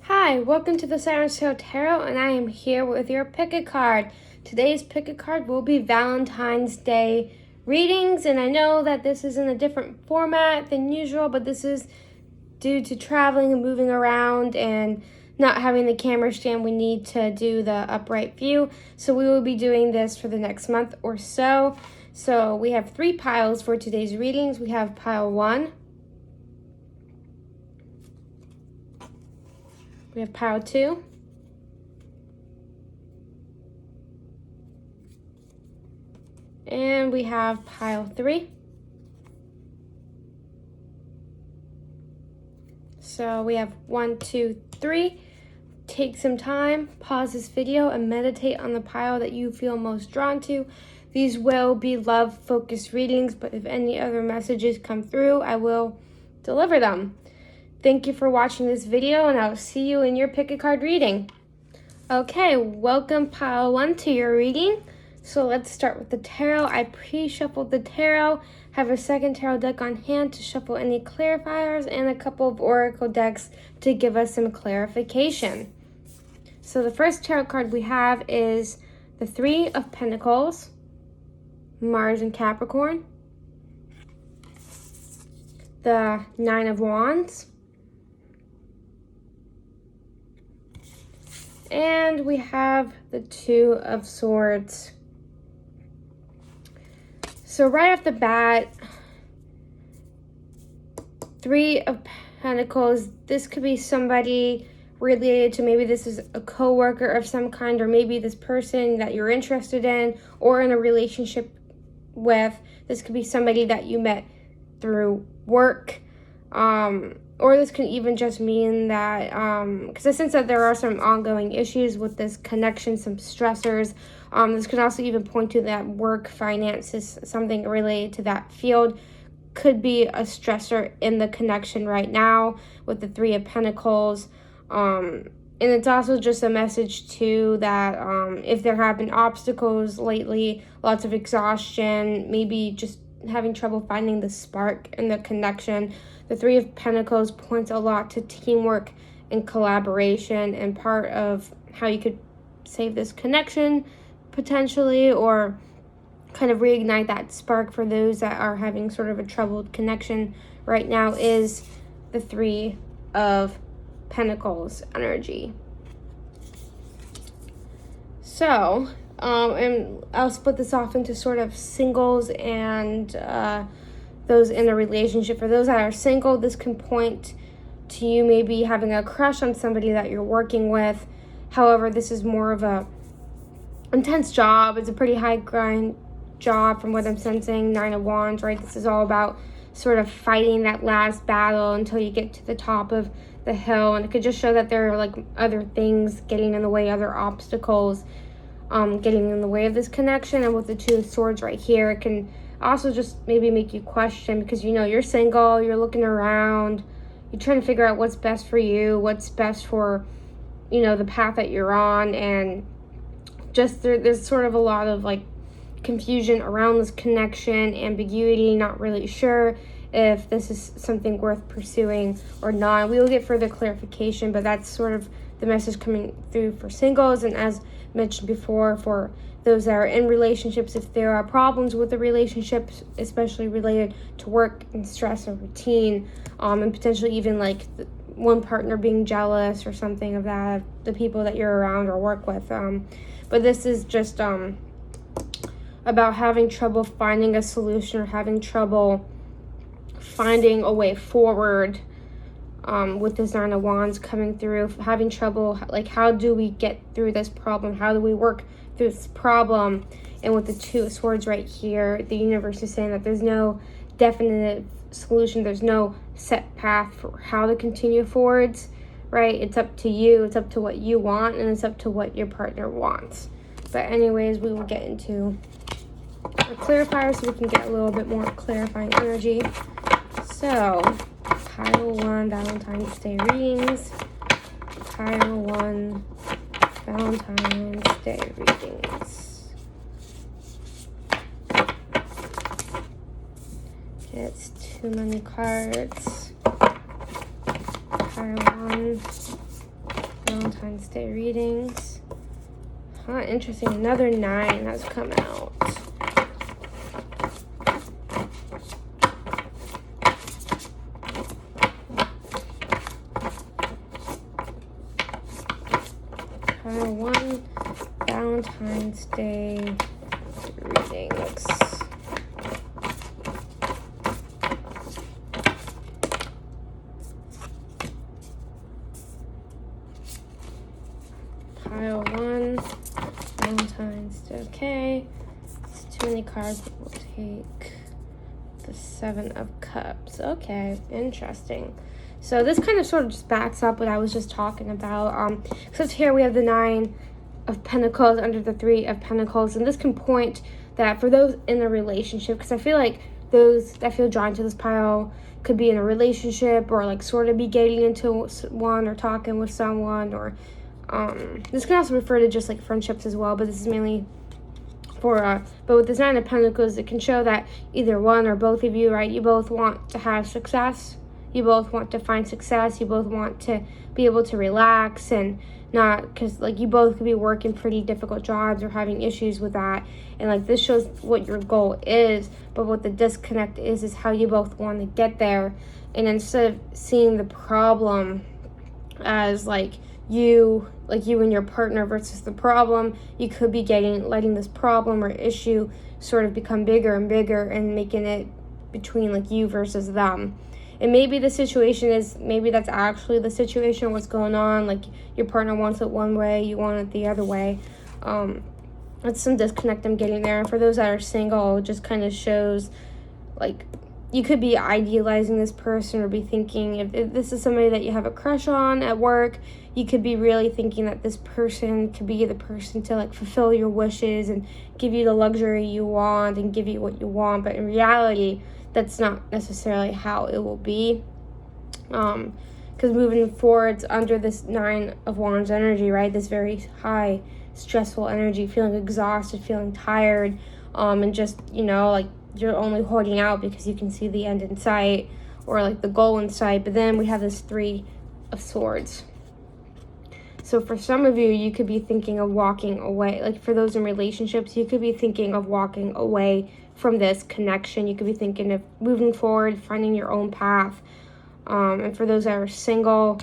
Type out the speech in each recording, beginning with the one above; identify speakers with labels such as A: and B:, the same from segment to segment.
A: Hi, welcome to the Untitled Tarot, and I am here with your pick a card. Today's pick a card will be Valentine's Day readings, and I know that this is in a different format than usual, but this is due to traveling and moving around and not having the camera stand we need to do the upright view. So we will be doing this for the next month or so. So we have 3 piles for today's readings. We have pile 1. We have pile 2. And we have pile 3. So we have 1, 2, 3. Take some time, pause this video, and meditate on the pile that you feel most drawn to. These will be love-focused readings, but if any other messages come through, I will deliver them. Thank you for watching this video, and I'll see you in your pick a card reading. Okay, welcome pile 1 to your reading. So let's start with the tarot. I pre-shuffled the tarot, have a second tarot deck on hand to shuffle any clarifiers, and a couple of oracle decks to give us some clarification. So the first tarot card we have is the 3 of Pentacles, Mars and Capricorn, the 9 of Wands, and we have the 2 of Swords. So right off the bat, 3 of Pentacles, this could be somebody related to, maybe this is a coworker of some kind, or maybe this person that you're interested in or in a relationship with. This could be somebody that you met through work. Or this could even just mean that, because I sense that there are some ongoing issues with this connection, some stressors. This could also even point to that work, finances, something related to that field. Could be a stressor in the connection right now with the 3 of Pentacles. And it's also just a message too that if there have been obstacles lately, lots of exhaustion, maybe just having trouble finding the spark in the connection. The 3 of Pentacles points a lot to teamwork and collaboration, and part of how you could save this connection potentially, or kind of reignite that spark for those that are having sort of a troubled connection right now, is the 3 of Pentacles energy. So, and I'll split this off into sort of singles and those in a relationship. For those that are single, this can point to you maybe having a crush on somebody that you're working with. However, this is more of a intense job. It's a pretty high grind job from what I'm sensing. 9 of Wands, right? This is all about sort of fighting that last battle until you get to the top of the hill. And it could just show that there are like other things getting in the way, other obstacles getting in the way of this connection. And with the 2 of Swords right here, it can also just maybe make you question, because you know you're single, you're looking around, you're trying to figure out what's best for you, what's best for, you know, the path that you're on. And just there's sort of a lot of like confusion around this connection, ambiguity, not really sure if this is something worth pursuing or not. We will get further clarification, but that's sort of the message coming through for singles. And as mentioned before, for those that are in relationships, if there are problems with the relationships, especially related to work and stress or routine, and potentially even like one partner being jealous or something of that, the people that you're around or work with. But this is just about having trouble finding a solution, or having trouble finding a way forward with this 9 of Wands coming through, having trouble, like, how do we get through this problem? How do we work through this problem? And with the 2 of Swords right here, the universe is saying that there's no definitive solution. There's no set path for how to continue forwards, right? It's up to you. It's up to what you want, and it's up to what your partner wants. But anyways, we will get into a clarifier so we can get a little bit more clarifying energy. So, pile 1, Valentine's Day readings. Pile 1, Valentine's Day readings. It's too many cards. Pile 1. Valentine's Day readings. Huh, interesting. Another 9 has come out. One Valentine's Day reading looks. Pile 1 Valentine's Day. Okay, it's too many cards. We'll take the 7 of Cups. Okay, interesting. So this kind of sort of just backs up what I was just talking about. So here we have the 9 of Pentacles under the 3 of Pentacles. And this can point that for those in a relationship, because I feel like those that feel drawn to this pile could be in a relationship or like sort of be getting into one or talking with someone. Or this can also refer to just like friendships as well. But this is mainly for, but with this 9 of Pentacles, it can show that either one or both of you, right, you both want to have success. You both want to find success. You both want to be able to relax and not, because like you both could be working pretty difficult jobs or having issues with that. And like this shows what your goal is, but what the disconnect is how you both want to get there. And instead of seeing the problem as like you and your partner versus the problem, you could be letting this problem or issue sort of become bigger and bigger and making it between like you versus them. And maybe the situation is, maybe that's actually the situation, what's going on. Like your partner wants it one way, you want it the other way. It's some disconnect I'm getting there. And for those that are single, it just kind of shows like you could be idealizing this person or be thinking, if this is somebody that you have a crush on at work, you could be really thinking that this person could be the person to like fulfill your wishes and give you the luxury you want and give you what you want. But in reality, that's not necessarily how it will be. Because moving forwards under this 9 of Wands energy, right, this very high stressful energy, feeling exhausted, feeling tired, and just, you know, like you're only holding out because you can see the end in sight or like the goal in sight. But then we have this 3 of Swords. So for some of you, you could be thinking of walking away. Like for those in relationships, you could be thinking of walking away from this connection. You could be thinking of moving forward, finding your own path. And for those that are single,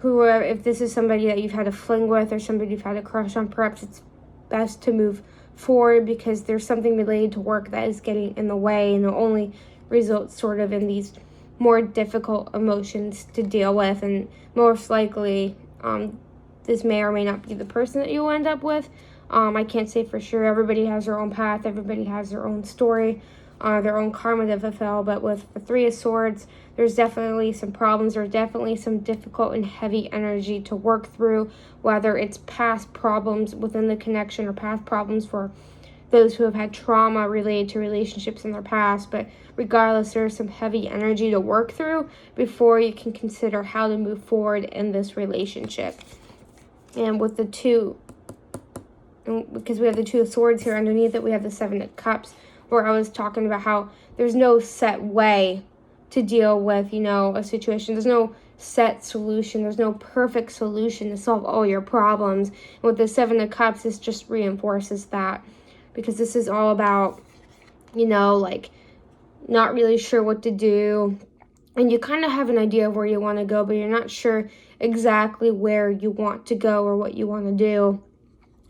A: if this is somebody that you've had a fling with or somebody you've had a crush on, perhaps it's best to move forward because there's something related to work that is getting in the way, and it only results sort of in these more difficult emotions to deal with. And most likely, this may or may not be the person that you'll end up with. I can't say for sure. Everybody has their own path. Everybody has their own story, their own karma to fulfill. But with the 3 of Swords, there's definitely some problems. There's definitely some difficult and heavy energy to work through, whether it's past problems within the connection or past problems for those who have had trauma related to relationships in their past. But regardless, there's some heavy energy to work through before you can consider how to move forward in this relationship. And with the 2, because we have the 2 of Swords here underneath it, we have the 7 of Cups, where I was talking about how there's no set way to deal with, you know, a situation. There's no set solution. There's no perfect solution to solve all your problems. And with the 7 of Cups, this just reinforces that, because this is all about, you know, like not really sure what to do. And you kind of have an idea of where you want to go, but you're not sure exactly where you want to go or what you want to do.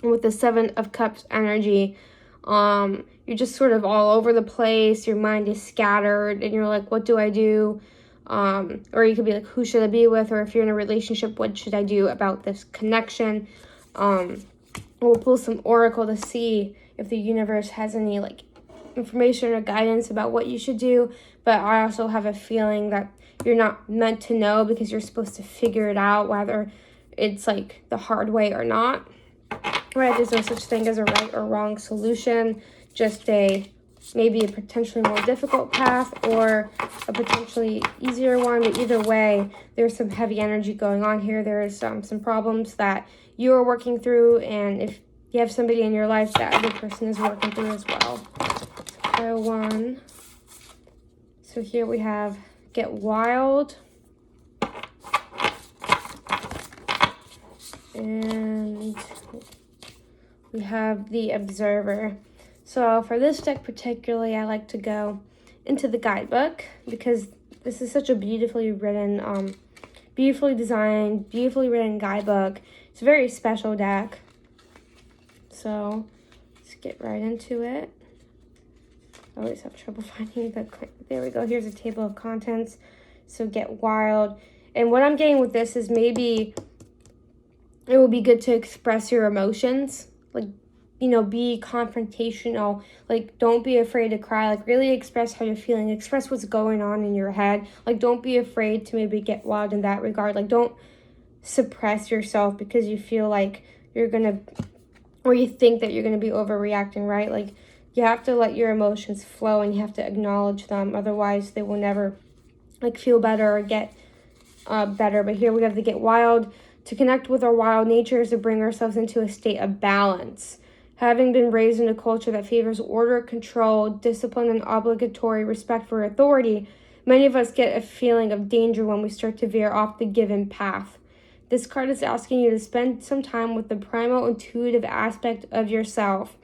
A: And with the 7 of Cups energy, you're just sort of all over the place. Your mind is scattered and you're like, what do I do? Or you could be like, who should I be with? Or if you're in a relationship, what should I do about this connection? We'll pull some oracle to see if the universe has any like information or guidance about what you should do. But I also have a feeling that you're not meant to know, because you're supposed to figure it out, whether it's like the hard way or not. Right, there's no such thing as a right or wrong solution, just maybe a potentially more difficult path or a potentially easier one. But either way, there's some heavy energy going on here. There's some problems that you are working through, and if you have somebody in your life, that other person is working through as well. So 1. So here we have Get Wild. And we have the Observer. So for this deck particularly, I like to go into the guidebook because this is such a beautifully written, beautifully designed, beautifully written guidebook. It's a very special deck. So let's get right into it. I always have trouble finding there we go. Here's a table of contents. So get wild. And what I'm getting with this is maybe it will be good to express your emotions. Like, you know, be confrontational. Like, don't be afraid to cry. Like, really express how you're feeling. Express what's going on in your head. Like, don't be afraid to maybe get wild in that regard. Like, don't suppress yourself because you feel like you're going to, or you think that you're going to be overreacting, right? Like, you have to let your emotions flow and you have to acknowledge them. Otherwise, they will never, like, feel better or get better. But here we have to get wild. To connect with our wild nature is to bring ourselves into a state of balance. Having been raised in a culture that favors order, control, discipline, and obligatory respect for authority, many of us get a feeling of danger when we start to veer off the given path. This card is asking you to spend some time with the primal intuitive aspect of yourself.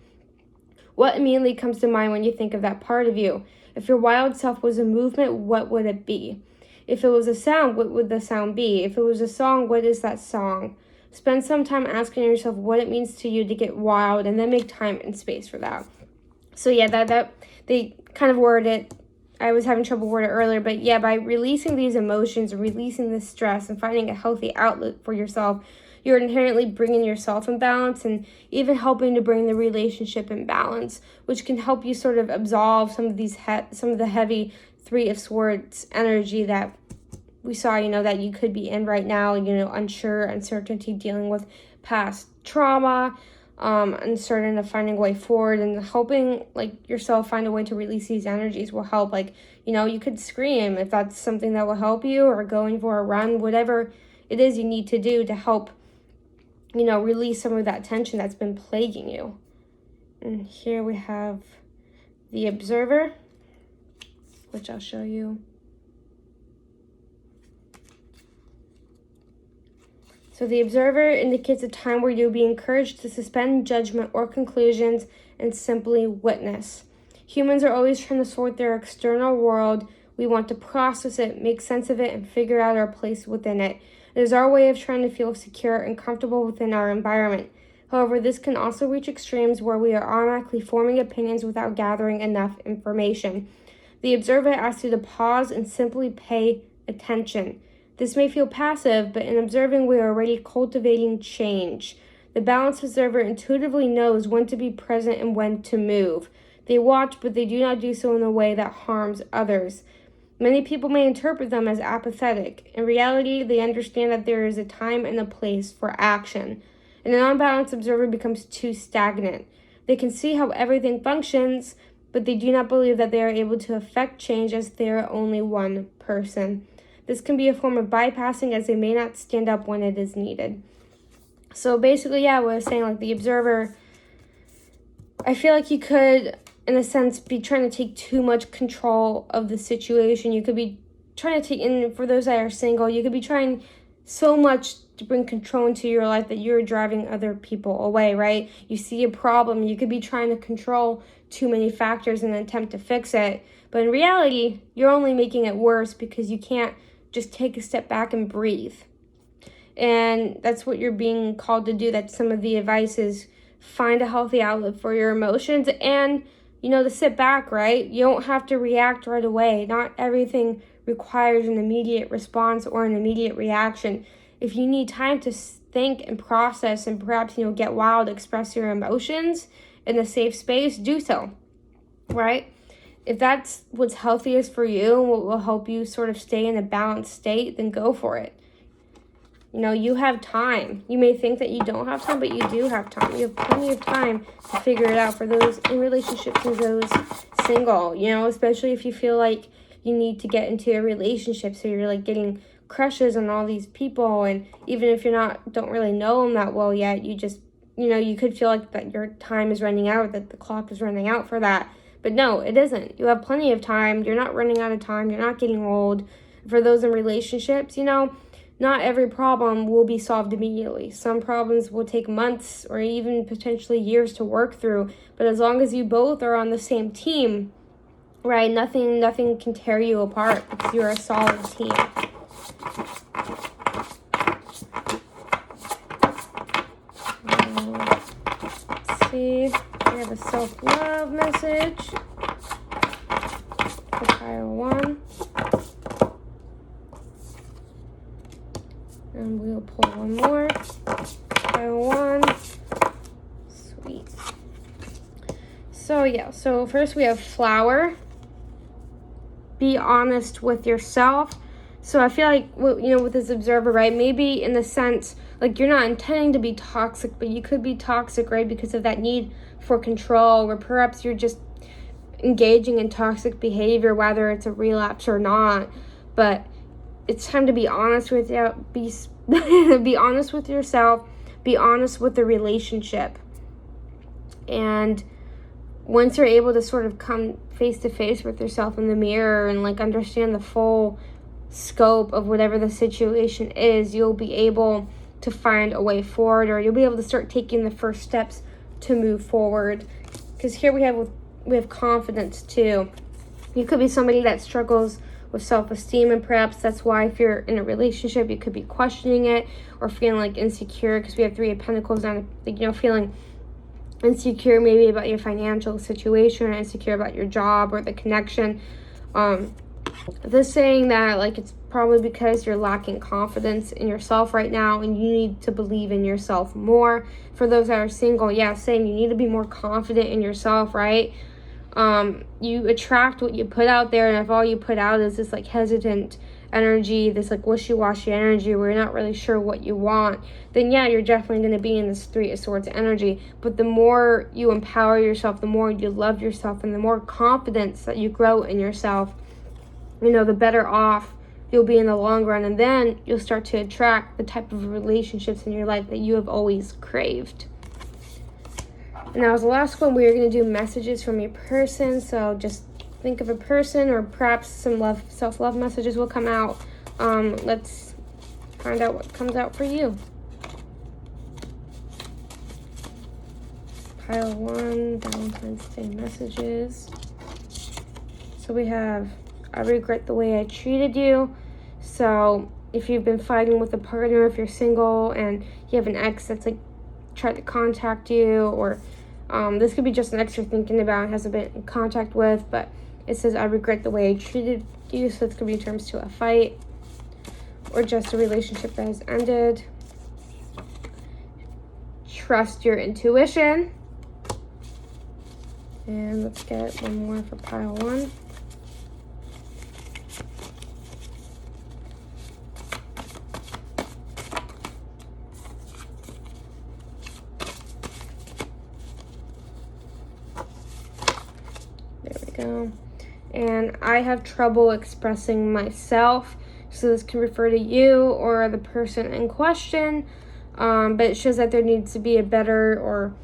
A: What immediately comes to mind when you think of that part of you? If your wild self was a movement, what would it be? If it was a sound, what would the sound be? If it was a song, what is that song? Spend some time asking yourself what it means to you to get wild, and then make time and space for that. So yeah, that they kind of worded it. I was having trouble wording it earlier, but yeah, by releasing these emotions, releasing this stress, and finding a healthy outlet for yourself, you're inherently bringing yourself in balance and even helping to bring the relationship in balance, which can help you sort of absolve some of these some of the heavy Three of Swords energy that we saw, you know, that you could be in right now, you know, unsure, uncertainty, dealing with past trauma, uncertain of finding a way forward, and helping like yourself find a way to release these energies will help. Like, you know, you could scream if that's something that will help you, or going for a run, whatever it is you need to do to help, you know, release some of that tension that's been plaguing you. And here we have the Observer, which I'll show you. So the Observer indicates a time where you'll be encouraged to suspend judgment or conclusions and simply witness. Humans are always trying to sort their external world. We want to process it, make sense of it, and figure out our place within it. It is our way of trying to feel secure and comfortable within our environment. However, this can also reach extremes where we are automatically forming opinions without gathering enough information. The Observer asks you to pause and simply pay attention. This may feel passive, but in observing, we are already cultivating change. The balanced observer intuitively knows when to be present and when to move. They watch, but they do not do so in a way that harms others. Many people may interpret them as apathetic. In reality, they understand that there is a time and a place for action. And an unbalanced observer becomes too stagnant. They can see how everything functions, but they do not believe that they are able to affect change as they are only one person. This can be a form of bypassing, as they may not stand up when it is needed. So basically, yeah, what I was saying, like the Observer, I feel like you could, in a sense, be trying to take too much control of the situation. You could be trying to take, and for those that are single, you could be trying so much to bring control into your life that you're driving other people away, right? You see a problem, you could be trying to control too many factors in an attempt to fix it. But in reality, you're only making it worse because you can't just take a step back and breathe. And that's what you're being called to do. That's some of the advice is find a healthy outlet for your emotions and, you know, to sit back, right? You don't have to react right away. Not everything requires an immediate response or an immediate reaction. If you need time to think and process and perhaps, you know, get wild, express your emotions in a safe space, do so, right? If that's what's healthiest for you and what will help you sort of stay in a balanced state, then go for it. You know, you have time. You may think that you don't have time, but you do have time. You have plenty of time to figure it out for those in relationships and those single, you know, especially if you feel like you need to get into a relationship. So you're like getting crushes on all these people. And even if don't really know them that well yet, you just, you know, you could feel like that your time is running out, that the clock is running out for that. But no, it isn't. You have plenty of time. You're not running out of time. You're not getting old. For those in relationships, you know, not every problem will be solved immediately. Some problems will take months or even potentially years to work through. But as long as you both are on the same team, right, nothing can tear you apart because you're a solid team. Let's see. We have a self-love message for pile 1. And we'll pull one more. Pile 1. Sweet. So yeah, so first we have flower. Be honest with yourself. So I feel like, with this observer, right, maybe in the sense, like, you're not intending to be toxic, but you could be toxic, right, because of that need for control, or perhaps you're just engaging in toxic behavior, whether it's a relapse or not. But it's time to be honest with be honest with yourself, be honest with the relationship. And once you're able to sort of come face to face with yourself in the mirror and like understand the full scope of whatever the situation is, you'll be able to find a way forward, or you'll be able to start taking the first steps to move forward. Because here we have confidence too. You could be somebody that struggles with self-esteem, and perhaps that's why if you're in a relationship you could be questioning it or feeling like insecure, because we have 3 of Pentacles on, feeling insecure maybe about your financial situation, or insecure about your job or the connection. This saying that like it's probably because you're lacking confidence in yourself right now, and you need to believe in yourself more. For those that are single, yeah, saying you need to be more confident in yourself, right? You attract what you put out there, and if all you put out is this like hesitant energy, this like wishy-washy energy where you're not really sure what you want, then yeah, you're definitely going to be in this 3 of Swords energy. But the more you empower yourself, the more you love yourself, and the more confidence that you grow in yourself, the better off you'll be in the long run. And then you'll start to attract the type of relationships in your life that you have always craved. And now as the last one, we're going to do messages from your person. So just think of a person, or perhaps some self-love messages will come out. Let's find out what comes out for you. Pile 1, Valentine's Day messages. So we have, I regret the way I treated you. So if you've been fighting with a partner, if you're single and you have an ex that's like tried to contact you, or this could be just an ex you're thinking about and hasn't been in contact with, but it says, I regret the way I treated you. So this could be in terms to a fight or just a relationship that has ended. Trust your intuition. And let's get one more for pile 1. There we go. And I have trouble expressing myself. So this can refer to you or the person in question. But it shows that there needs to be a better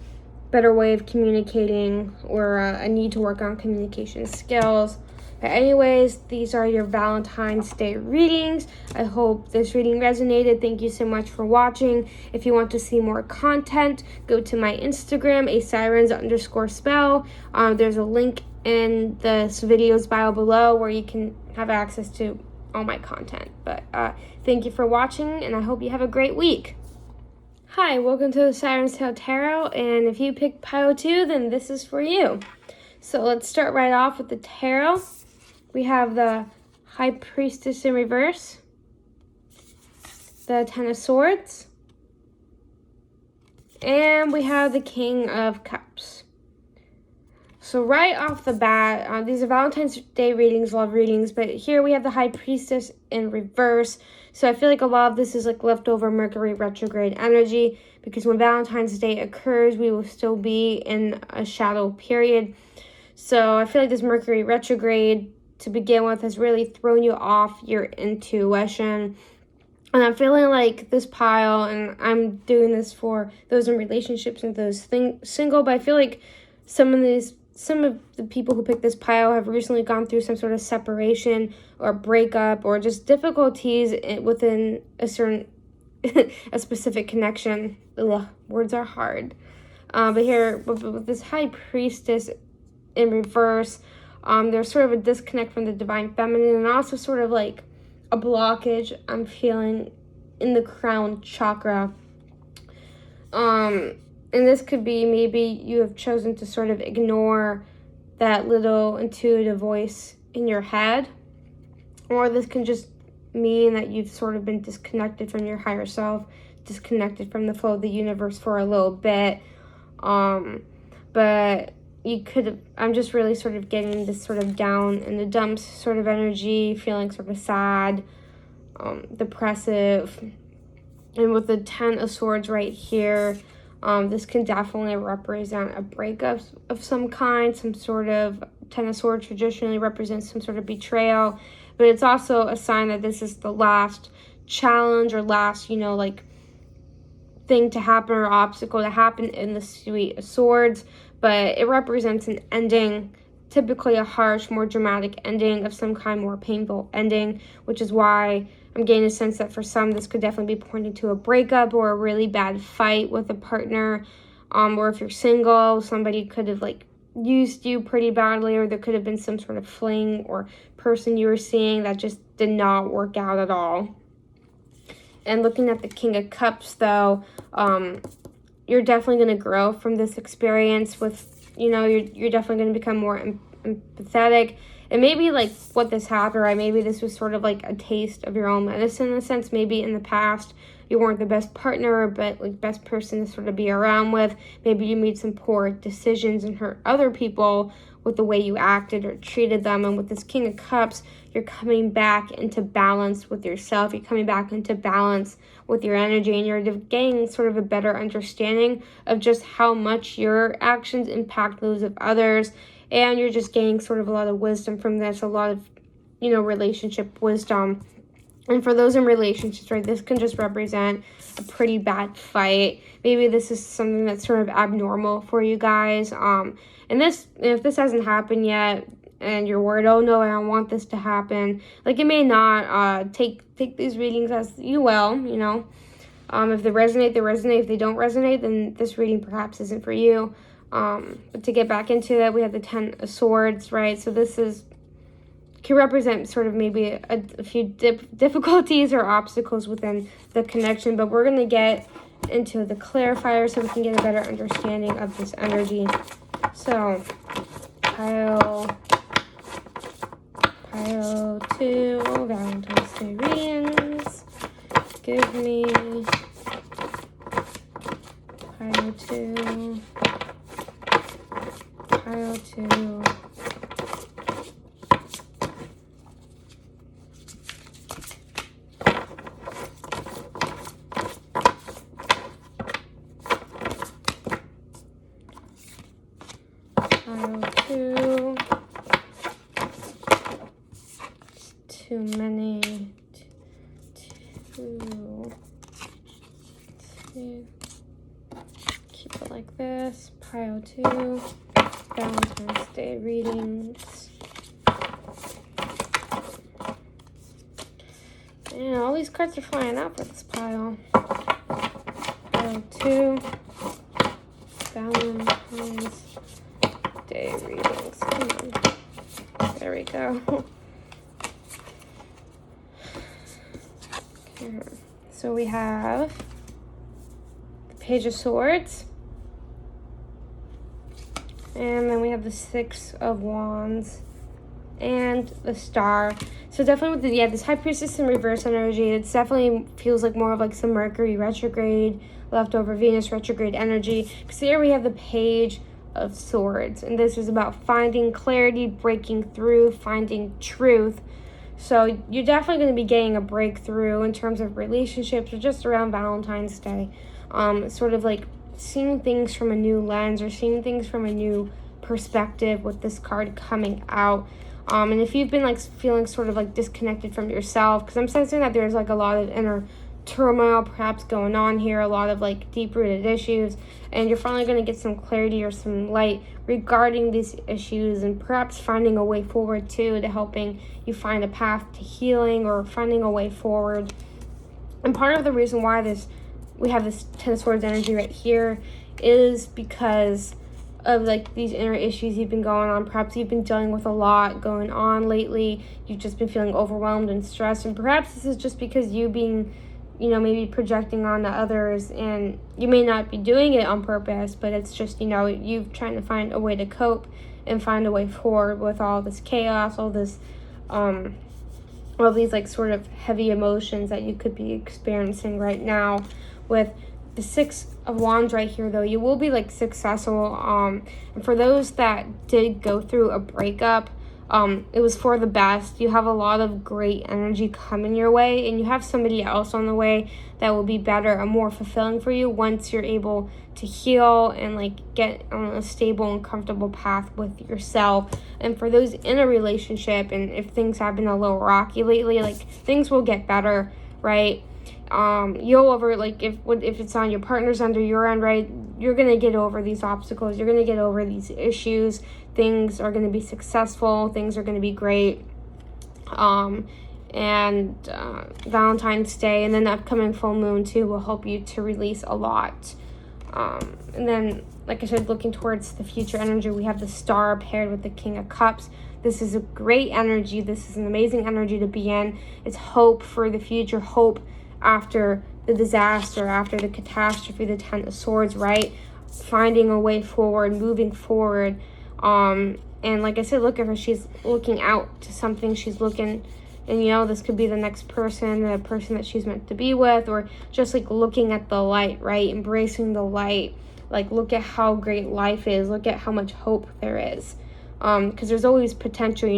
A: way of communicating, or a need to work on communication skills. But anyways, these are your Valentine's Day readings. I hope this reading resonated. Thank you so much for watching. If you want to see more content, go to my Instagram, asirens_spell. There's a link in this video's bio below where you can have access to all my content. But thank you for watching, and I hope you have a great week. Hi, welcome to the Siren's Tale Tarot, and if you picked pile 2, then this is for you. So let's start right off with the tarot. We have the High Priestess in reverse, the 10 of Swords, and we have the King of Cups. So right off the bat, these are Valentine's Day readings, love readings, but here we have the High Priestess in reverse. So I feel like a lot of this is like leftover Mercury retrograde energy, because when Valentine's Day occurs, we will still be in a shadow period. So I feel like this Mercury retrograde to begin with has really thrown you off your intuition. And I'm feeling like this pile, and I'm doing this for those in relationships and those single, but I feel like some of these some of the people who picked this pile have recently gone through some sort of separation or breakup or just difficulties within a certain, a specific connection. Ugh, words are hard. But here, with this High Priestess in reverse, there's sort of a disconnect from the divine feminine, and also sort of like a blockage I'm feeling in the crown chakra. And this could be maybe you have chosen to sort of ignore that little intuitive voice in your head. Or this can just mean that you've sort of been disconnected from your higher self, disconnected from the flow of the universe for a little bit. But you could have, I'm just really sort of getting this sort of down in the dumps sort of energy, feeling sort of sad, depressive. And with the 10 of Swords right here, this can definitely represent a breakup of some kind. Some sort of 10 of Swords traditionally represents some sort of betrayal. But it's also a sign that this is the last challenge or last, like, thing to happen or obstacle to happen in the Suit of Swords. But it represents an ending, typically a harsh, more dramatic ending of some kind, more painful ending, which is why I'm getting a sense that for some, this could definitely be pointing to a breakup or a really bad fight with a partner. Or if you're single, somebody could have, used you pretty badly, or there could have been some sort of fling or person you were seeing that just did not work out at all. And looking at the King of Cups, though, you're definitely going to grow from this experience with, you're definitely going to become more empathetic. And maybe, what this happened, right? Maybe this was sort of like a taste of your own medicine in a sense. Maybe in the past, you weren't the best partner, but, best person to sort of be around with. Maybe you made some poor decisions and hurt other people with the way you acted or treated them. And with this King of Cups, you're coming back into balance with yourself. You're coming back into balance with your energy, and you're getting sort of a better understanding of just how much your actions impact those of others. And you're just gaining sort of a lot of wisdom from this, a lot of, relationship wisdom. And for those in relationships, right, this can just represent a pretty bad fight. Maybe this is something that's sort of abnormal for you guys. And this, if this hasn't happened yet, and you're worried, oh no, I don't want this to happen. It may not. Take these readings as you will, If they resonate, they resonate. If they don't resonate, then this reading perhaps isn't for you. But to get back into that, we have the 10 of Swords, right? So this can represent sort of maybe a few difficulties or obstacles within the connection. But we're going to get into the clarifier so we can get a better understanding of this energy. So, pile 2, Valentine's Day readings. Give me pile 2. Pile 2. Pile 2. It's too many. 2. Keep it like this. Pile 2. Valentine's Day readings. And all these cards are flying out for this pile. Pile 2. Valentine's Day readings. Come on. There we go. Okay. So we have the Page of Swords. And then we have the 6 of Wands and the Star. So definitely with this High Priestess in reverse energy, it definitely feels like more of some Mercury retrograde, leftover Venus retrograde energy. Because here we have the Page of Swords. And this is about finding clarity, breaking through, finding truth. So you're definitely going to be getting a breakthrough in terms of relationships or just around Valentine's Day. Sort of seeing things from a new lens or seeing things from a new perspective with this card coming out. And if you've been feeling sort of disconnected from yourself, because I'm sensing that there's a lot of inner turmoil perhaps going on here, a lot of like deep-rooted issues, and you're finally going to get some clarity or some light regarding these issues, and perhaps finding a way forward too, to helping you find a path to healing or finding a way forward. And part of the reason why we have this Ten of Swords energy right here is because of like these inner issues you've been going on. Perhaps you've been dealing with a lot going on lately. You've just been feeling overwhelmed and stressed, and perhaps this is just because you being, maybe projecting on to others, and you may not be doing it on purpose, but it's just, you trying to find a way to cope and find a way forward with all this chaos, all this, all these like sort of heavy emotions that you could be experiencing right now. With the Six of Wands right here, though, you will be like successful. And for those that did go through a breakup, it was for the best. You have a lot of great energy coming your way, and you have somebody else on the way that will be better and more fulfilling for you once you're able to heal and like get on a stable and comfortable path with yourself. And for those in a relationship, and if things have been a little rocky lately, like things will get better, right? You'll over, like if it's on your partner's end or your end, right, you're gonna get over these obstacles, you're gonna get over these issues, things are gonna be successful, things are gonna be great. Valentine's Day and then the upcoming full moon too will help you to release a lot. And then, like I said, looking towards the future energy, we have the Star paired with the King of Cups. This is a great energy. This is an amazing energy to be in. It's hope for the future, hope after the disaster, after the catastrophe, the Ten of Swords, right? Finding a way forward, moving forward. And like I said, look at her. She's looking out to something. She's looking, and this could be the next person, the person that she's meant to be with, or just like looking at the light, right? Embracing the light. Like, look at how great life is. Look at how much hope there is. Because there's always potential,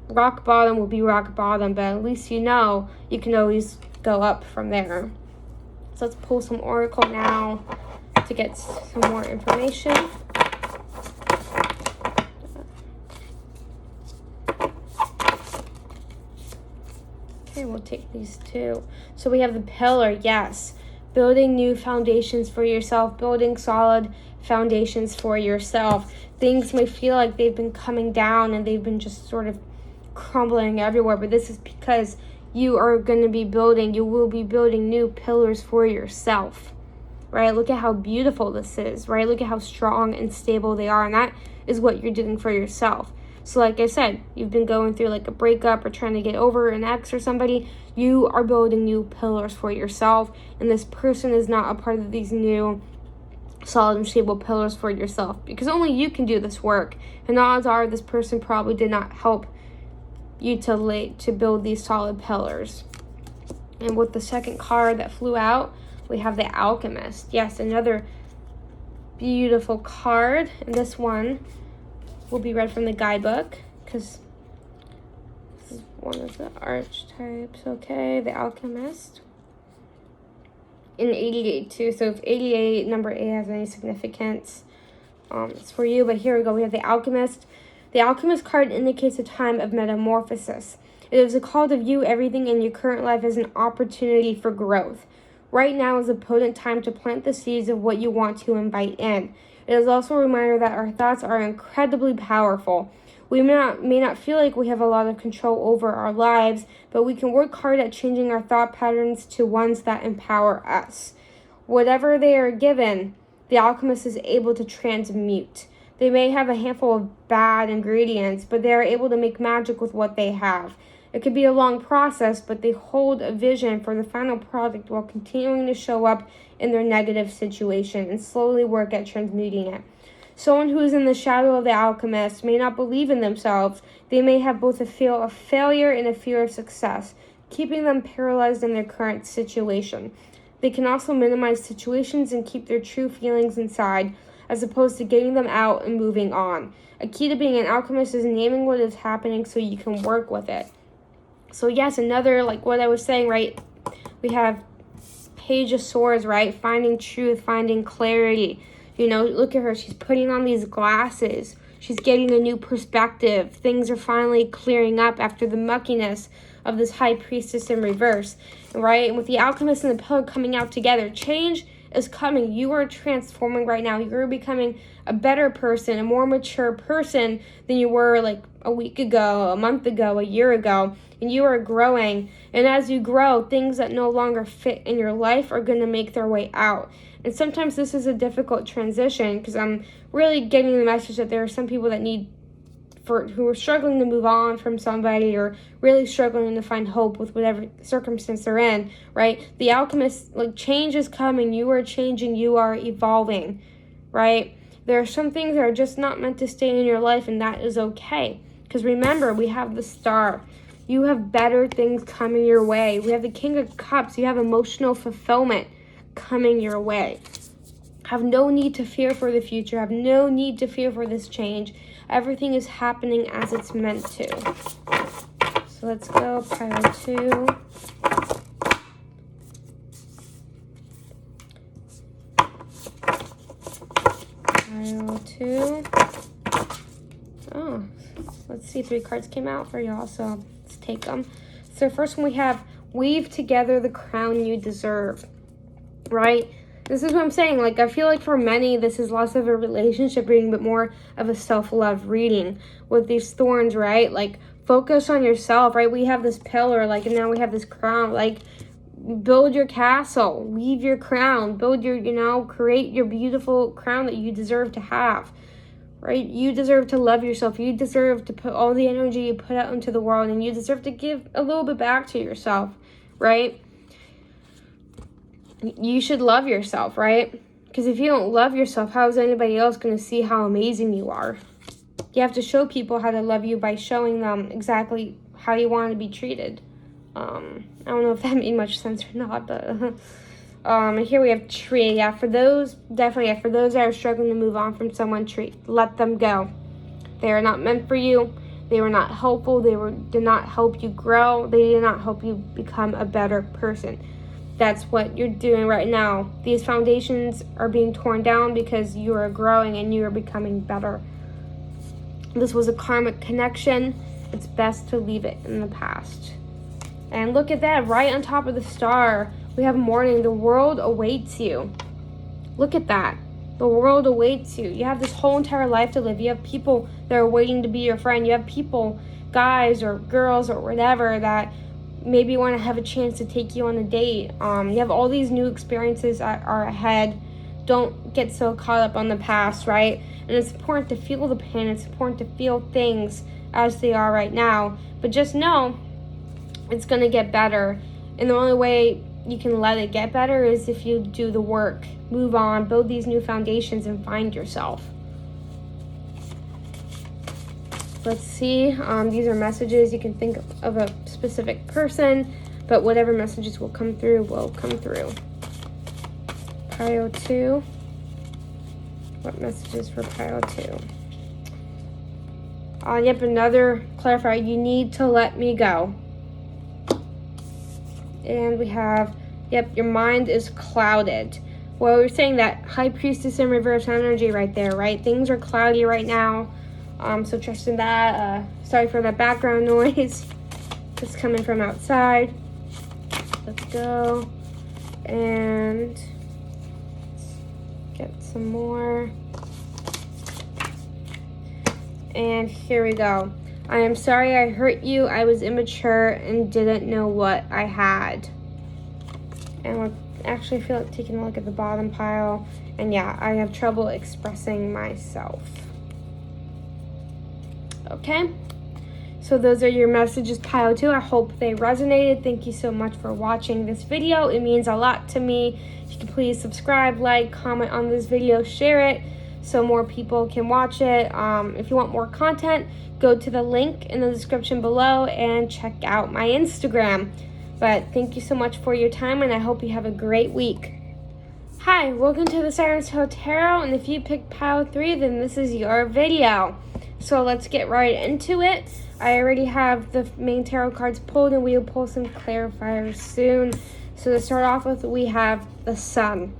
A: rock bottom will be rock bottom, but at least you can always go up from there. So let's pull some oracle now to get some more information. Okay, we'll take these two. So we have the Pillar, yes. Building new foundations for yourself, building solid foundations for yourself. Things may feel like they've been coming down and they've been just sort of crumbling everywhere, but this is because you will be building new pillars for yourself, right? Look at how beautiful this is, right? Look at how strong and stable they are, and that is what you're doing for yourself. So like I said, you've been going through like a breakup or trying to get over an ex or somebody, you are building new pillars for yourself, and this person is not a part of these new solid and stable pillars for yourself, because only you can do this work, and odds are this person probably did not help you to build these solid pillars. And with the second card that flew out, we have the Alchemist. Yes, another beautiful card, and this one will be read from the guidebook because this is one of the archetypes. Okay, the Alchemist in 88 too. So if 88, number 8 has any significance, it's for you. But here we go. We have the Alchemist. The Alchemist card indicates a time of metamorphosis. It is a call to view everything in your current life as an opportunity for growth. Right now is a potent time to plant the seeds of what you want to invite in. It is also a reminder that our thoughts are incredibly powerful. We may not feel like we have a lot of control over our lives, but we can work hard at changing our thought patterns to ones that empower us. Whatever they are given, the Alchemist is able to transmute. They may have a handful of bad ingredients, but they are able to make magic with what they have. It could be a long process, but they hold a vision for the final product while continuing to show up in their negative situation and slowly work at transmuting it. Someone who is in the shadow of the Alchemist may not believe in themselves. They may have both a fear of failure and a fear of success, keeping them paralyzed in their current situation. They can also minimize situations and keep their true feelings inside, as opposed to getting them out and moving on. A key to being an alchemist is naming what is happening so you can work with it. So yes, another, like what I was saying, right? We have Page of Swords, right? Finding truth, finding clarity. Look at her. She's putting on these glasses. She's getting a new perspective. Things are finally clearing up after the muckiness of this High Priestess in reverse, right? And with the Alchemist and the Pillar coming out together, change is coming. You are transforming right now. You're becoming a better person, a more mature person than you were like a week ago, a month ago, a year ago. And you are growing. And as you grow, things that no longer fit in your life are going to make their way out. And sometimes this is a difficult transition, because I'm really getting the message that there are some people that who are struggling to move on from somebody, or really struggling to find hope with whatever circumstance they're in, right? The Alchemist, like, change is coming. You are changing. You are evolving, right? There are some things that are just not meant to stay in your life, and that is okay. Because remember, we have the Star. You have better things coming your way. We have the King of Cups. You have emotional fulfillment coming your way. Have no need to fear for the future. Have no need to fear for this change. Everything is happening as it's meant to. So let's go pile 2. Pile 2. Oh, let's see. 3 cards came out for y'all, so let's take them. So first one we have, weave together the crown you deserve, right? This is what I'm saying. Like, I feel like for many, this is less of a relationship reading, but more of a self-love reading with these thorns, right? Like, focus on yourself, right? We have this pillar, like, and now we have this crown. Like, build your castle, weave your crown, build your, create your beautiful crown that you deserve to have, right? You deserve to love yourself. You deserve to put all the energy you put out into the world, and you deserve to give a little bit back to yourself, right? You should love yourself, right? Because if you don't love yourself, how is anybody else going to see how amazing you are? You have to show people how to love you by showing them exactly how you want to be treated. I don't know if that made much sense or not, but and here we have tree. Yeah, for those that are struggling to move on from someone, tree, let them go. They are not meant for you. They were not helpful. Did not help you grow. They did not help you become a better person. That's what you're doing right now. These foundations are being torn down because you are growing and you are becoming better. This was a karmic connection. It's best to leave it in the past. And look at that, right on top of the Star, we have morning. The world awaits you. Look at that. The world awaits you. You have this whole entire life to live. You have people that are waiting to be your friend. You have people, guys or girls or whatever, that maybe want to have a chance to take you on a date. You have all these new experiences that are ahead. Don't get so caught up on the past, right? And it's important to feel the pain. It's important to feel things as they are right now. But just know it's going to get better. And the only way you can let it get better is if you do the work. Move on, build these new foundations, and find yourself. Let's see. These are messages. You can think of a specific person, but whatever messages will come through will come through. Pile 2. What messages for pile 2? Yep, another clarifier. You need to let me go. And we have, yep, your mind is clouded. Well, we're saying that High Priestess in reverse energy right there, right? Things are cloudy right now. So trust in that. Sorry for that background noise. It's coming from outside. Let's go. And get some more. And here we go. I am sorry I hurt you. I was immature and didn't know what I had. And we're actually feel like taking a look at the bottom pile. And yeah, I have trouble expressing myself. Okay, so those are your messages, pile 2. I hope they resonated. Thank you so much for watching this video. It means a lot to me. If you can please subscribe, like, comment on this video, share it so more people can watch it. If you want more content, go to the link in the description below and check out my Instagram. But thank you so much for your time, and I hope you have a great week. Hi, welcome to the Untitled Tarot, and if you picked pile 3, then this is your video. So let's get right into it. I already have the main tarot cards pulled, and we will pull some clarifiers soon. So to start off with, we have the Sun.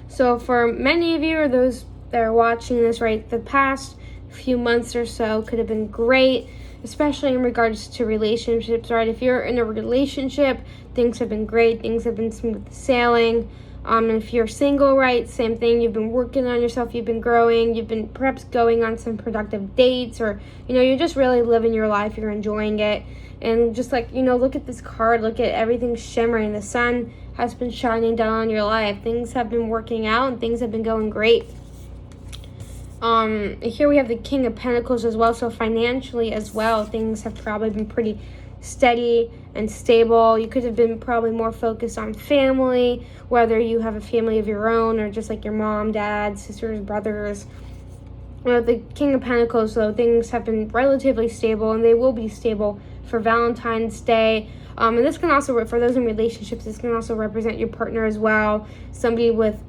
A: So for many of you, or those that are watching this, right, the past few months or so could have been great. especially in regards to relationships, right? If you're in a relationship, things have been great, things have been smooth sailing. And if you're single, right, same thing. You've been working on yourself, you've been growing, you've been perhaps going on some productive dates, or, you're just really living your life, you're enjoying it. And just like, look at this card, look at everything shimmering. The sun has been shining down on your life. Things have been working out and things have been going great. Here we have the King of Pentacles as well. So financially as well, things have probably been pretty steady and stable. You could have been probably more focused on family, whether you have a family of your own or just like your mom, dad, sisters, brothers. With the King of Pentacles, though, things have been relatively stable, and they will be stable for Valentine's Day. And this can also, for those in relationships, this can also represent your partner as well. Somebody with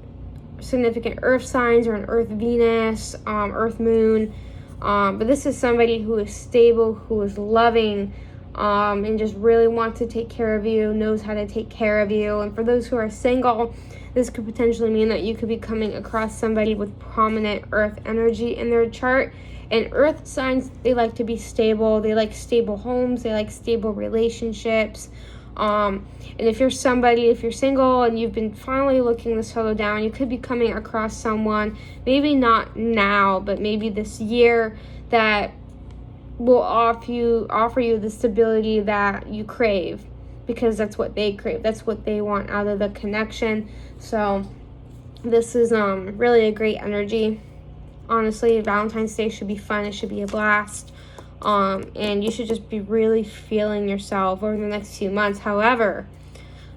A: significant earth signs, or an earth Venus, earth moon. But this is somebody who is stable, who is loving, and just really wants to take care of you, knows how to take care of you. And for those who are single, this could potentially mean that you could be coming across somebody with prominent earth energy in their chart. And earth signs, they like to be stable. They like stable homes. They like stable relationships. And if you're single and you've been finally looking to settle down, you could be coming across someone, maybe not now, but maybe this year, that will offer you the stability that you crave, because that's what they crave. That's what they want out of the connection. So this is really a great energy. Honestly, Valentine's Day should be fun. It should be a blast. And you should just be really feeling yourself over the next few months. However,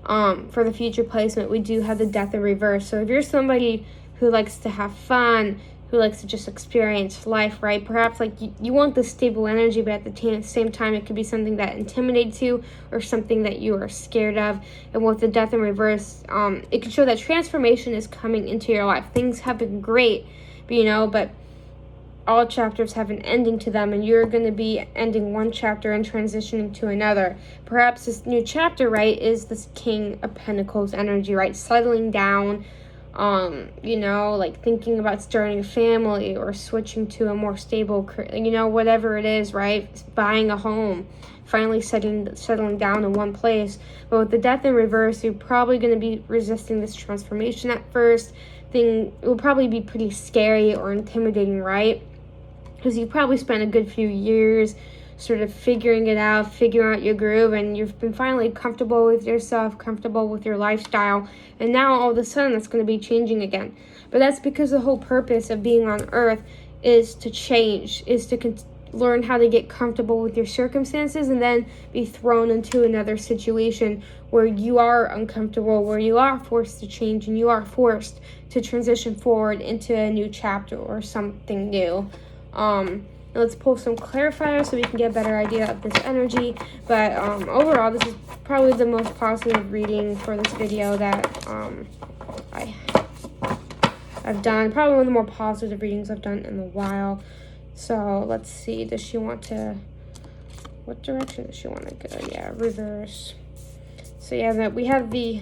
A: for the future placement, we do have the Death in reverse. So if you're somebody who likes to have fun, who likes to just experience life, right? Perhaps like you want this stable energy, but at the same time, it could be something that intimidates you or something that you are scared of. And with the Death in reverse, it can show that transformation is coming into your life. Things have been great, but all chapters have an ending to them, and you're going to be ending one chapter and transitioning to another. Perhaps this new chapter, right, is this King of Pentacles energy, right? Settling down, like thinking about starting a family or switching to a more stable, whatever it is, right? Buying a home, finally settling down in one place. But with the Death in reverse, you're probably going to be resisting this transformation at first. It will probably be pretty scary or intimidating, right? Because you probably spent a good few years sort of figuring out your groove, and you've been finally comfortable with yourself, comfortable with your lifestyle, and now all of a sudden that's going to be changing again. But that's because the whole purpose of being on Earth is to change, is to learn how to get comfortable with your circumstances, and then be thrown into another situation where you are uncomfortable, where you are forced to change, and you are forced to transition forward into a new chapter or something new. Let's pull some clarifiers so we can get a better idea of this energy. But overall, this is probably the most positive reading for this video that I've done. Probably one of the more positive readings I've done in a while. So let's see. What direction does she want to go? Yeah, reverse. So yeah, we have the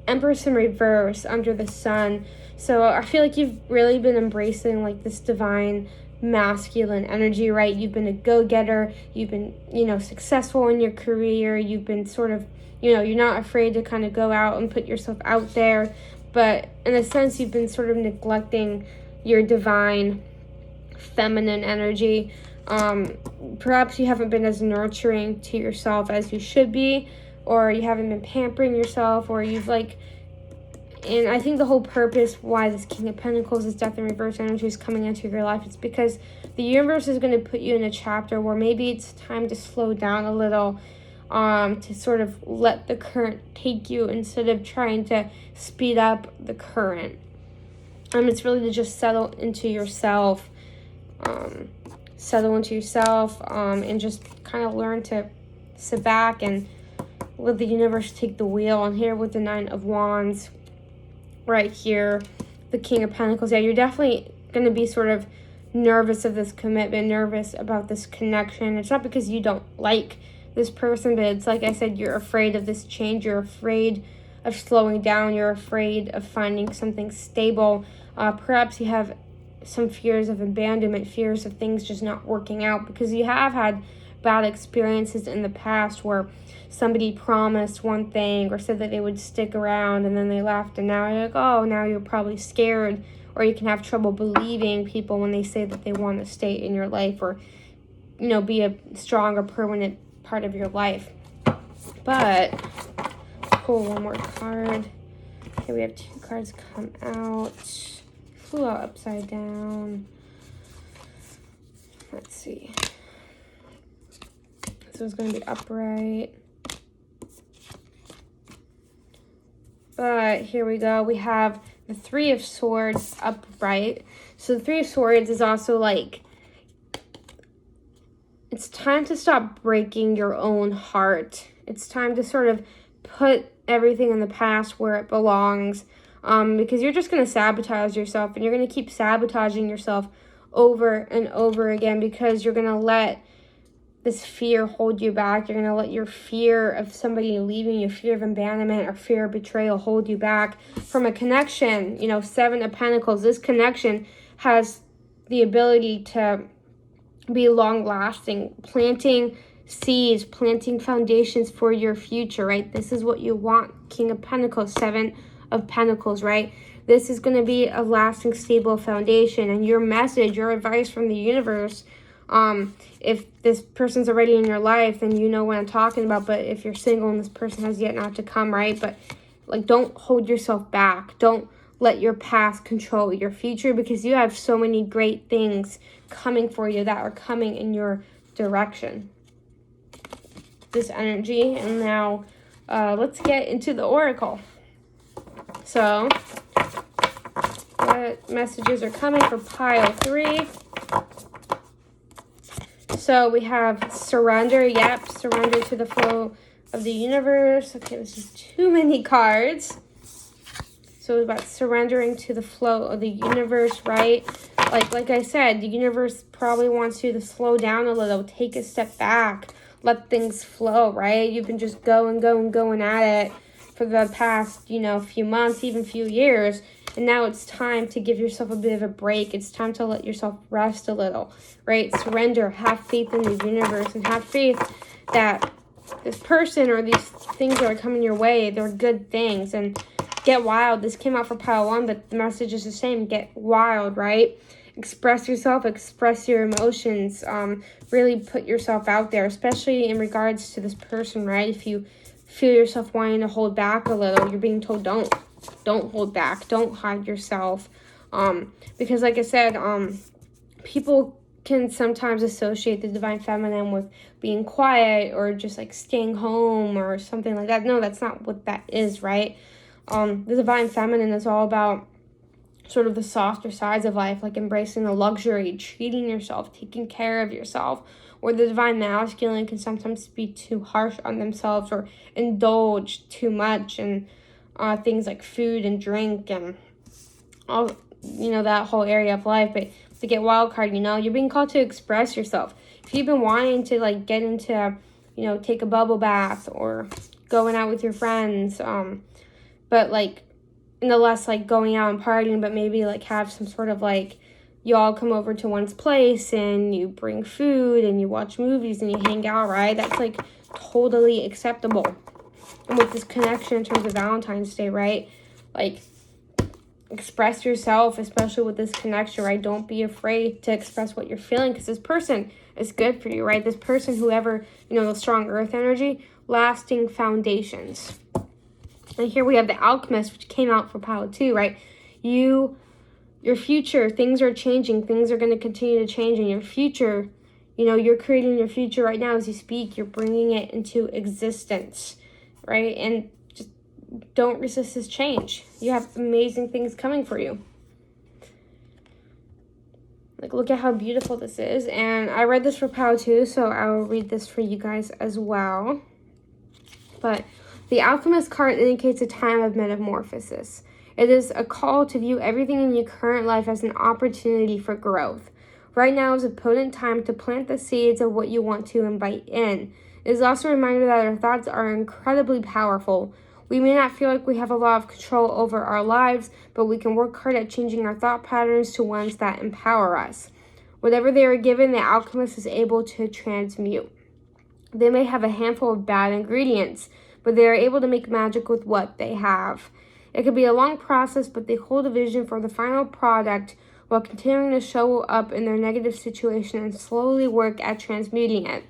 A: Empress in reverse under the sun. So I feel like you've really been embracing like this divine masculine energy, right? You've been a go-getter. You've been, successful in your career. You've been sort of, you're not afraid to kind of go out and put yourself out there. But in a sense, you've been sort of neglecting your divine feminine energy. Perhaps you haven't been as nurturing to yourself as you should be, or you haven't been pampering yourself, or you've and I think the whole purpose why this King of Pentacles, this Death in reverse energy is coming into your life, it's because the universe is going to put you in a chapter where maybe it's time to slow down a little, to sort of let the current take you instead of trying to speed up the current. It's really to just settle into yourself, and just kind of learn to sit back and let the universe take the wheel. And here with the Nine of Wands, right here, the King of Pentacles, yeah, you're definitely going to be sort of nervous of this commitment, nervous about this connection. It's not because you don't like this person, but it's like I said, you're afraid of this change. You're afraid of slowing down. You're afraid of finding something stable. Perhaps you have some fears of abandonment, fears of things just not working out, because you have had bad experiences in the past where somebody promised one thing or said that they would stick around and then they left, and now you're like, oh, now you're probably scared, or you can have trouble believing people when they say that they want to stay in your life or, be a strong or permanent part of your life. But pull one more card. Okay, we have 2 cards come out. Flew out upside down. Let's see. So it's going to be upright. But here we go. We have the 3 of Swords upright. So the 3 of Swords is also like, it's time to stop breaking your own heart. It's time to sort of put everything in the past where it belongs, because you're just going to sabotage yourself, and you're going to keep sabotaging yourself over and over again, because you're going to let this fear hold you back. You're going to let your fear of somebody leaving you, fear of abandonment or fear of betrayal hold you back from a connection. 7 of Pentacles, this connection has the ability to be long-lasting, planting seeds, planting foundations for your future, right? This is what you want. King of Pentacles, 7 of Pentacles, right? This is going to be a lasting, stable foundation. And your message, your advice from the universe, if this person's already in your life, then you know what I'm talking about. But if you're single and this person has yet not to come, right? But like, don't hold yourself back. Don't let your past control your future, because you have so many great things coming for you that are coming in your direction. This energy. And now let's get into the oracle. So what messages are coming for pile 3? So we have surrender. Yep, surrender to the flow of the universe. Okay, this is too many cards. So it's about surrendering to the flow of the universe, right? Like I said, the universe probably wants you to slow down a little, take a step back, let things flow, right? You've been just going at it for the past, few months, even few years. And now it's time to give yourself a bit of a break. It's time to let yourself rest a little, right? Surrender, have faith in the universe, and have faith that this person or these things that are coming your way, they're good things. And get wild. This came out for pile 1, but the message is the same. Get wild, right? Express yourself, express your emotions, really put yourself out there, especially in regards to this person, right? If you feel yourself wanting to hold back a little, you're being told don't hold back, don't hide yourself, because like I said, people can sometimes associate the divine feminine with being quiet or just like staying home or something like that. No, that's not what that is, right? The divine feminine is all about sort of the softer sides of life, like embracing the luxury, treating yourself, taking care of yourself. Or the divine masculine can sometimes be too harsh on themselves or indulge too much in things like food and drink and all, that whole area of life. But to get wild card, you're being called to express yourself. If you've been wanting to like get into, take a bubble bath or going out with your friends, but like in the less like going out and partying, but maybe like have some sort of like, you all come over to one's place and you bring food and you watch movies and you hang out, right? That's like totally acceptable. And with this connection in terms of Valentine's Day, right? Like, express yourself, especially with this connection, right? Don't be afraid to express what you're feeling, because this person is good for you, right? This person, whoever, the strong earth energy, lasting foundations. And here we have the Alchemist, which came out for pile 2, right? Your future, things are changing. Things are going to continue to change in your future. You're creating your future right now as you speak. You're bringing it into existence, right? And just don't resist this change. You have amazing things coming for you. Like, look at how beautiful this is. And I read this for pile 2, so I will read this for you guys as well. But the Alchemist card indicates a time of metamorphosis. It is a call to view everything in your current life as an opportunity for growth. Right now is a potent time to plant the seeds of what you want to invite in. It is also a reminder that our thoughts are incredibly powerful. We may not feel like we have a lot of control over our lives, but we can work hard at changing our thought patterns to ones that empower us. Whatever they are given, the alchemist is able to transmute. They may have a handful of bad ingredients, but they are able to make magic with what they have. It could be a long process, but they hold a vision for the final product while continuing to show up in their negative situation and slowly work at transmuting it.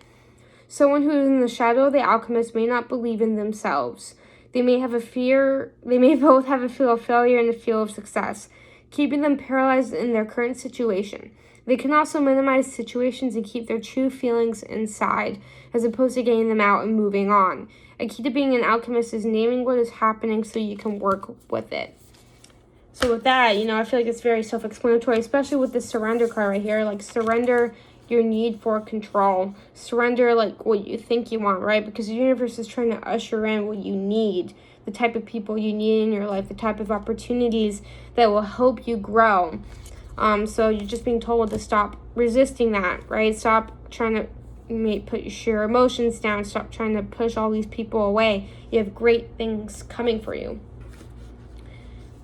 A: Someone who is in the shadow of the alchemist may not believe in themselves. They may both have a feel of failure and a feel of success, keeping them paralyzed in their current situation. They can also minimize situations and keep their true feelings inside, as opposed to getting them out and moving on. A key to being an alchemist is naming what is happening so you can work with it. So with that, I feel like it's very self-explanatory, especially with the surrender card right here. Like, surrender your need for control. Surrender, like, what you think you want, right? Because the universe is trying to usher in what you need, the type of people you need in your life, the type of opportunities that will help you grow. So you're just being told to stop resisting that, right? Stop trying to put your emotions down. Stop trying to push all these people away. You have great things coming for you.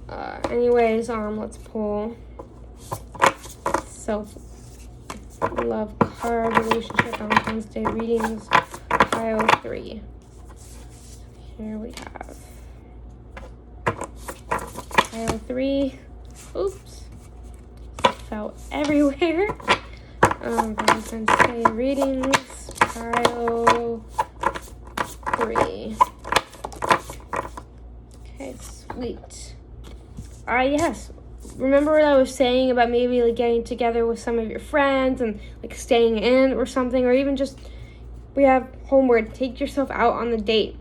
A: Let's pull self-love card, relationship, Valentine's Day readings, pile 3. Here we have pile 3. Oops. Fell everywhere. Valentine's Day readings, pile 3. Okay, sweet. Yes. Remember what I was saying about maybe like getting together with some of your friends and like staying in or something, or even just, we have homeward, take yourself out on the date.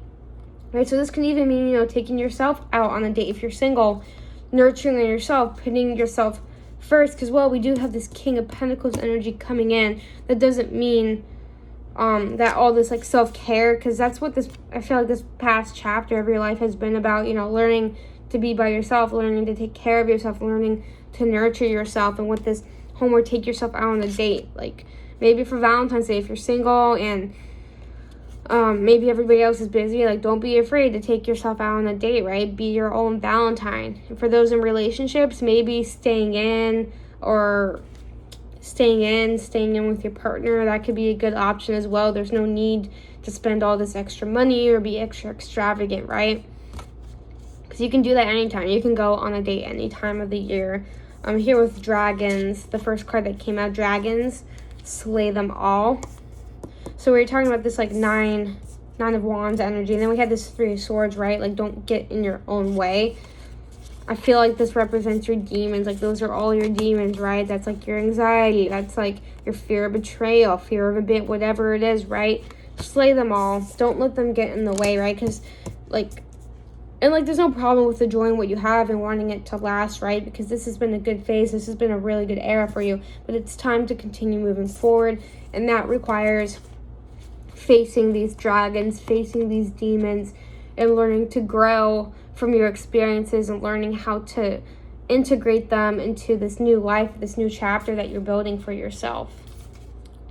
A: Right? So this can even mean, taking yourself out on a date if you're single, nurturing yourself, putting yourself first, because we do have this King of Pentacles energy coming in. That doesn't mean that all this like self-care, because that's what I feel like this past chapter of your life has been about, learning to be by yourself, learning to take care of yourself, learning to nurture yourself. And with this homework, take yourself out on a date, like maybe for Valentine's Day if you're single and maybe everybody else is busy, like don't be afraid to take yourself out on a date, right? Be your own Valentine. And for those in relationships, maybe staying in with your partner, that could be a good option as well. There's no need to spend all this extra money or be extra extravagant, right? Because you can do that anytime. You can go on a date any time of the year. I'm here with dragons. The first card that came out, dragons, slay them all. So we were talking about this like nine of wands energy, and then we had this 3 of swords, right? Like, don't get in your own way. I feel like this represents your demons. Like, those are all your demons, right? That's like your anxiety. That's like your fear of betrayal, fear of a bit, whatever it is, right? Slay them all. Don't let them get in the way, right? Because there's no problem with enjoying what you have and wanting it to last, right? Because this has been a good phase. This has been a really good era for you. But it's time to continue moving forward. And that requires facing these dragons, facing these demons, and learning to grow from your experiences and learning how to integrate them into this new life, this new chapter that you're building for yourself.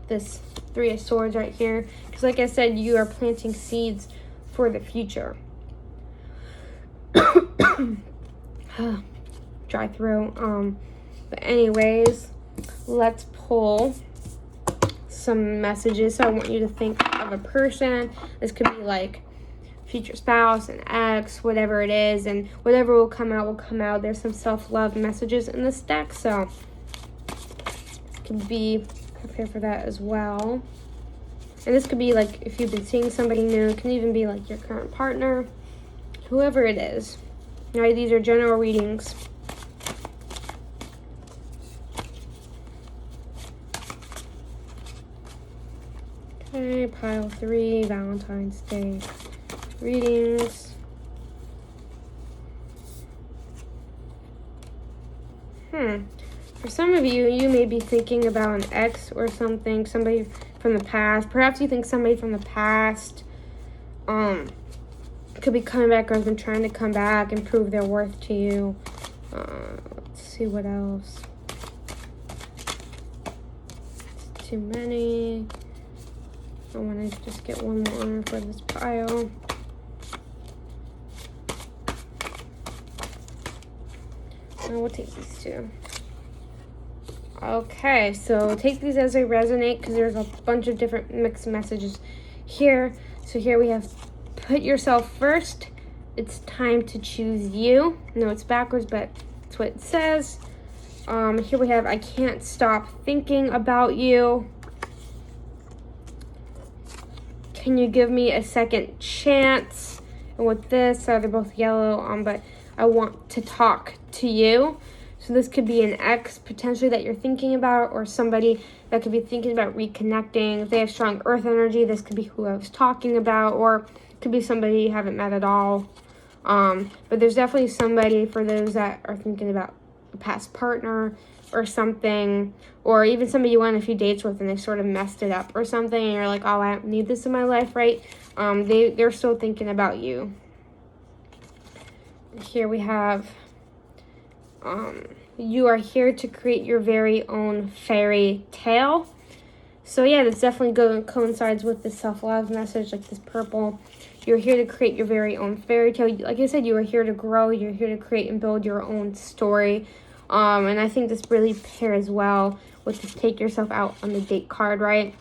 A: This 3 of swords right here. Because like I said, you are planting seeds for the future. Dry throat. But anyways, let's pull some messages. So I want you to think of a person. This could be like future spouse, an ex, whatever it is, and whatever will come out will come out. There's some self-love messages in this deck, so could be prepare for that as well. And this could be like if you've been seeing somebody new. It can even be like your current partner, whoever it is. All right, these are general readings. Okay, pile 3, Valentine's Day readings. For some of you, you may be thinking about an ex or something, somebody from the past. Perhaps you think somebody from the past could be coming back or has been trying to come back and prove their worth to you. Let's see what else. It's too many. I want to just get one more for this pile. we'll take these two. Okay, so take these as they resonate because there's a bunch of different mixed messages here. So here we have put yourself first. It's time to choose you. No, it's backwards, but that's what it says. Here we have I can't stop thinking about you. Can you give me a second chance? And with this, they're both yellow, but I want to talk to you. So this could be an ex potentially that you're thinking about, or somebody that could be thinking about reconnecting. If they have strong earth energy, this could be who I was talking about, or it could be somebody you haven't met at all. But there's definitely somebody for those that are thinking about a past partner or something, or even somebody you went on a few dates with and they sort of messed it up or something, and you're like, oh, I don't need this in my life, right? They're still thinking about you. Here we have you are here to create your very own fairy tale. So yeah, this definitely coincides with the self-love message, like this purple. You're here to create your very own fairy tale. Like I said, you are here to grow. You're here to create and build your own story. And I think this really pairs well with this take yourself out on the date card, right?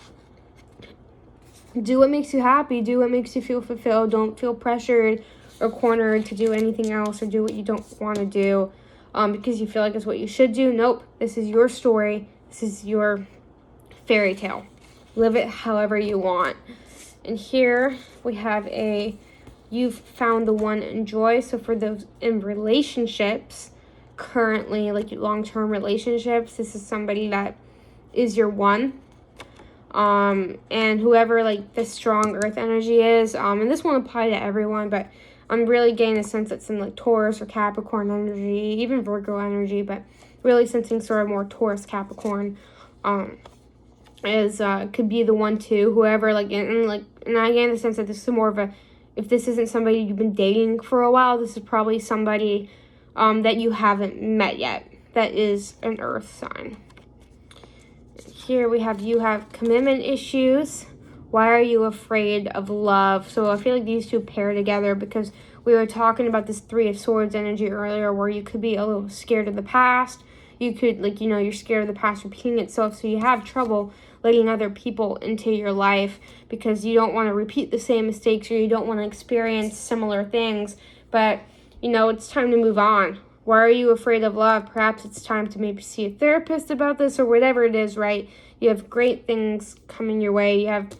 A: Do what makes you happy. Do what makes you feel fulfilled. Don't feel pressured or cornered to do anything else or do what you don't want to do because you feel like it's what you should do. Nope. This is your story. This is your fairy tale. Live it however you want. And here we have you've found the one in joy. So for those in relationships currently, like long-term relationships, this is somebody that is your one. And whoever like the strong earth energy is, and this won't apply to everyone, but I'm really getting a sense that some like Taurus or Capricorn energy, even Virgo energy, but really sensing sort of more Taurus Capricorn, is could be the one too. Whoever and I get the sense that this is more of a, if this isn't somebody you've been dating for a while, this is probably somebody that you haven't met yet. That is an earth sign. Here we have you have commitment issues. Why are you afraid of love? So I feel like these two pair together because we were talking about this Three of Swords energy earlier where you could be a little scared of the past. You could, you're scared of the past repeating itself. So you have trouble letting other people into your life because you don't want to repeat the same mistakes or you don't want to experience similar things. But, it's time to move on. Why are you afraid of love? Perhaps it's time to maybe see a therapist about this or whatever it is, right? You have great things coming your way. You have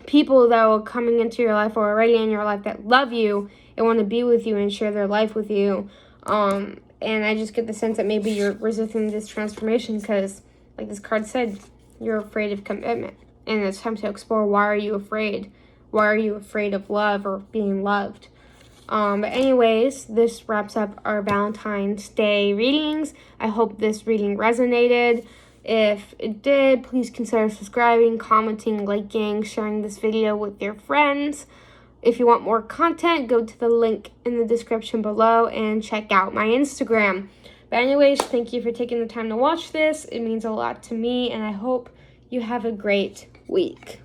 A: people that are coming into your life or already in your life that love you and want to be with you and share their life with you. And I just get the sense that maybe you're resisting this transformation because, like this card said, you're afraid of commitment. And it's time to explore, why are you afraid? Why are you afraid of love or being loved? But anyways, this wraps up our Valentine's Day readings. I hope this reading resonated. If it did, please consider subscribing, commenting, liking, sharing this video with your friends. If you want more content, go to the link in the description below and check out my Instagram. But anyways, thank you for taking the time to watch this. It means a lot to me, and I hope you have a great week.